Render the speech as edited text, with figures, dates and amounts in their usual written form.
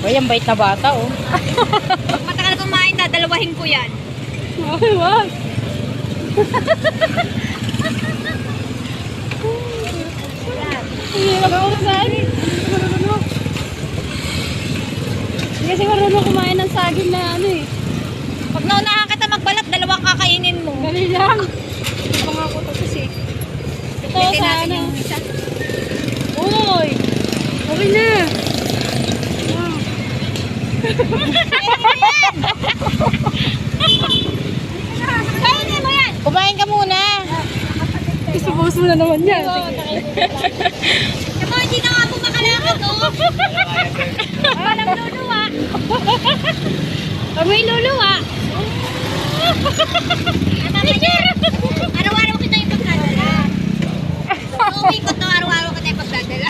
Ay, ang bait na bata, oh. Pag matagal kumain, dadalawahin ko yan. Ay, wag. Hindi ka ba saan? Hindi kasi marunong kumain ng saging na ano eh. Pag naunahan kita magbalat, dalawang kakainin mo. Dali lang. Mga ko tapos eh. Ito Pwede natin sana. yung isa. Uy! Okay na. Kainin mo yan! Kumain ka muna. Isubuhos mo na naman yan. Naku, hindi na nga po makalakad, oh. Walang luluwa. Amoy luluwa. Araw-araw kita yung pagdadala. Uuwi ko to, araw-araw kita yung pagdadala.